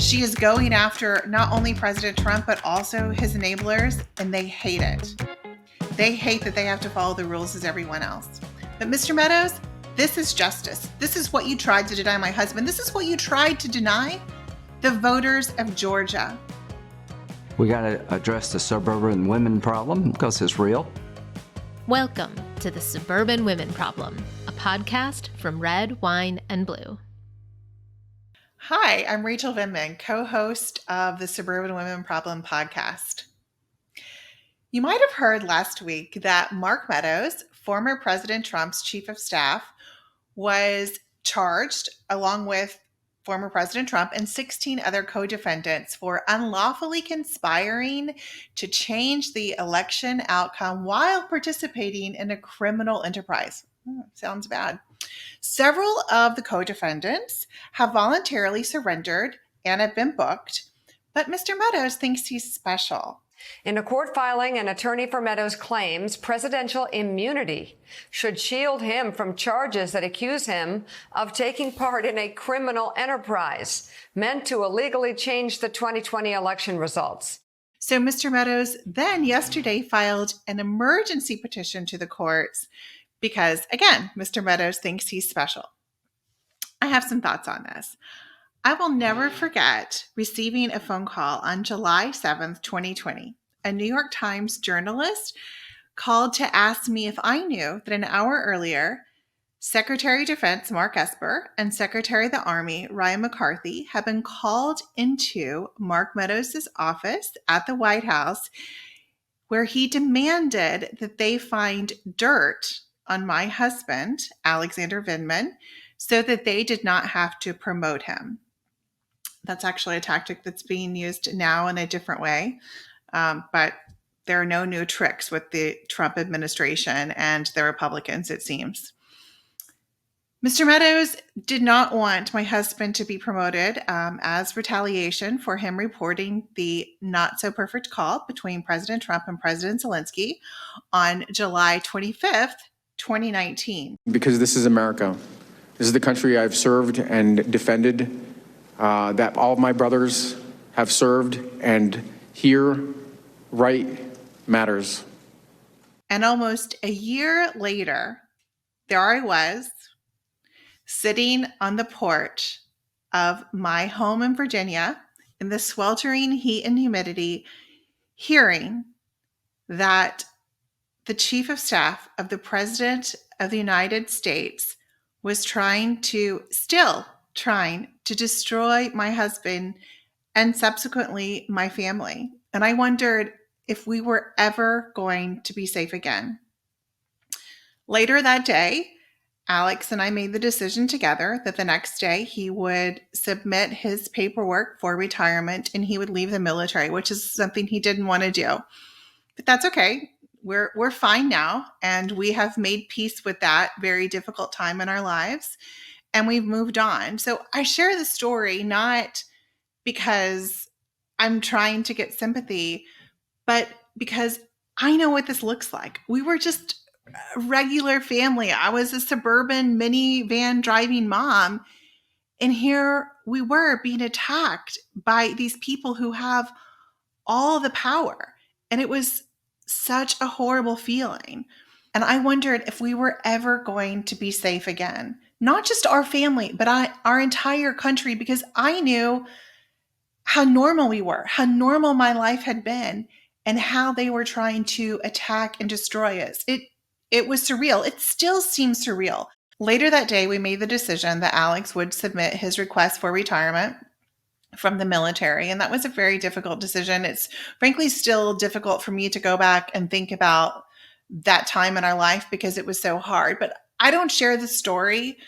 She is going after not only President Trump, but also his enablers, and they hate it. They hate that they have to follow the rules as everyone else. But Mr. Meadows, this is justice. This is what you tried to deny my husband. This is what you tried to deny the voters of Georgia. We got to address the suburban women problem because it's real. Welcome to the Suburban Women Problem, a podcast from Red, Wine, and Blue. Hi, I'm Rachel Vindman, co-host of the Suburban Women Problem podcast. You might have heard last week that Mark Meadows, former President Trump's chief of staff, was charged along with former President Trump and 16 other co-defendants for unlawfully conspiring to change the election outcome while participating in a criminal enterprise. Sounds bad. Several of the co-defendants have voluntarily surrendered and have been booked, but Mr. Meadows thinks he's special. In a court filing, an attorney for Meadows claims presidential immunity should shield him from charges that accuse him of taking part in a criminal enterprise meant to illegally change the 2020 election results. So Mr. Meadows then yesterday filed an emergency petition to the courts because, again, Mr. Meadows thinks he's special. I have some thoughts on this. I will never forget receiving a phone call on July 7th, 2020. A New York Times journalist called to ask me if I knew that an hour earlier, Secretary of Defense Mark Esper and Secretary of the Army Ryan McCarthy had been called into Mark Meadows' office at the White House, where he demanded that they find dirt on my husband, Alexander Vindman, so that they did not have to promote him. That's actually a tactic that's being used now in a different way, but there are no new tricks with the Trump administration and the Republicans, it seems. Mr. Meadows did not want my husband to be promoted as retaliation for him reporting the not-so-perfect call between President Trump and President Zelensky on July 25th, 2019. Because this is America. This is the country I've served and defended, that all of my brothers have served, and here, right matters. And almost a year later, there I was, sitting on the porch of my home in Virginia in the sweltering heat and humidity, hearing that the chief of staff of the President of the United States was still trying to destroy my husband and subsequently my family. And I wondered if we were ever going to be safe again. Later that day, Alex and I made the decision together that the next day he would submit his paperwork for retirement and he would leave the military, which is something he didn't want to do. But that's okay. We're fine now, and we have made peace with that very difficult time in our lives, and we've moved on. So I share the story not because I'm trying to get sympathy, but because I know what this looks like. We were just a regular family. I was a suburban minivan driving mom, and here we were being attacked by these people who have all the power, and it was such a horrible feeling. And I wondered if we were ever going to be safe again. Not just our family, but our entire country, because I knew how normal we were, how normal my life had been, and how they were trying to attack and destroy us. It was surreal. It still seems surreal. Later that day, we made the decision that Alex would submit his request for retirement from the military. And that was a very difficult decision. It's frankly still difficult for me to go back and think about that time in our life because it was so hard. But I don't share the story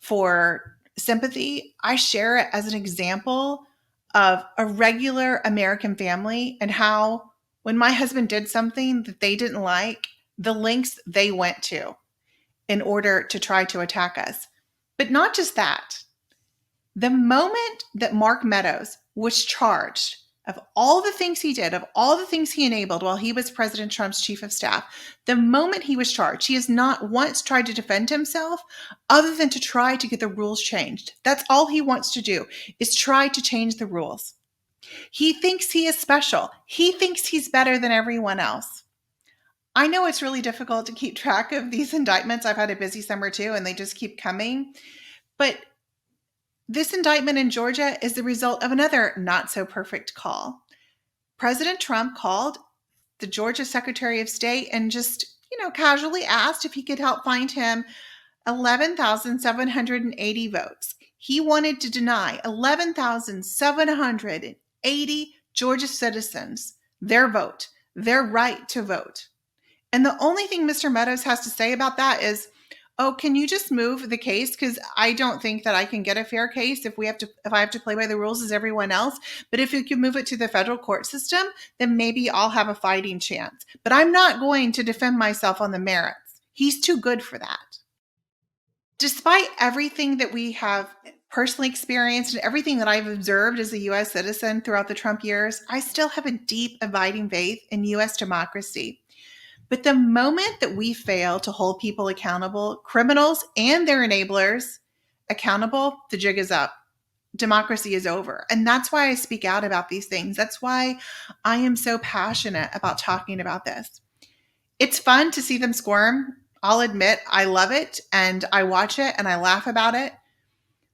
for sympathy. I share it as an example of a regular American family and how when my husband did something that they didn't like, the lengths they went to in order to try to attack us. But not just that. The moment that Mark Meadows was charged of all the things he did, of all the things he enabled while he was President Trump's chief of staff, the moment he was charged, he has not once tried to defend himself other than to try to get the rules changed. That's all he wants to do, is try to change the rules. He thinks he is special. He thinks he's better than everyone else. I know it's really difficult to keep track of these indictments. I've had a busy summer too, and they just keep coming. But this indictment in Georgia is the result of another not so perfect call. President Trump called the Georgia Secretary of State and just, casually asked if he could help find him 11,780 votes. He wanted to deny 11,780 Georgia citizens their vote, their right to vote. And the only thing Mr. Meadows has to say about that is, oh, can you just move the case? Because I don't think that I can get a fair case if I have to play by the rules as everyone else. But if you can move it to the federal court system, then maybe I'll have a fighting chance. But I'm not going to defend myself on the merits. He's too good for that. Despite everything that we have personally experienced and everything that I've observed as a U.S. citizen throughout the Trump years, I still have a deep, abiding faith in U.S. democracy. But the moment that we fail to hold people accountable, criminals and their enablers accountable, the jig is up. Democracy is over. And that's why I speak out about these things. That's why I am so passionate about talking about this. It's fun to see them squirm. I'll admit I love it and I watch it and I laugh about it.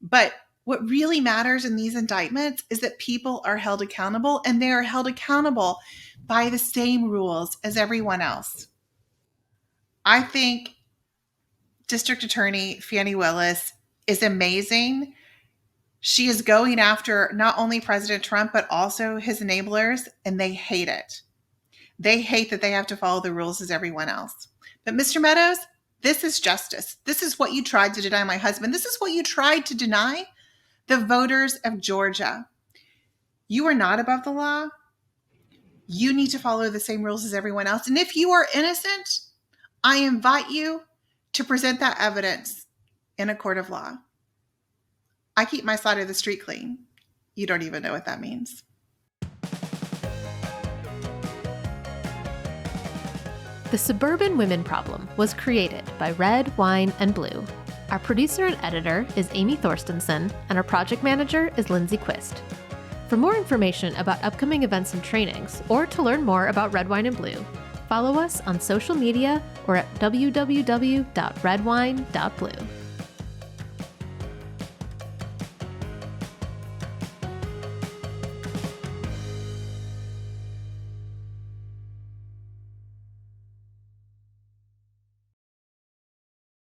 But what really matters in these indictments is that people are held accountable, and they are held accountable by the same rules as everyone else. I think District Attorney Fani Willis is amazing. She is going after not only President Trump, but also his enablers, and they hate it. They hate that they have to follow the rules as everyone else. But Mr. Meadows, this is justice. This is what you tried to deny my husband. This is what you tried to deny the voters of Georgia. You are not above the law. You need to follow the same rules as everyone else. And if you are innocent, I invite you to present that evidence in a court of law. I keep my side of the street clean. You don't even know what that means. The Suburban Women Problem was created by Red, Wine, and Blue. Our producer and editor is Amy Thorstensen, and our project manager is Lindsay Quist. For more information about upcoming events and trainings, or to learn more about Red, Wine, and Blue, follow us on social media or at www.redwine.blue.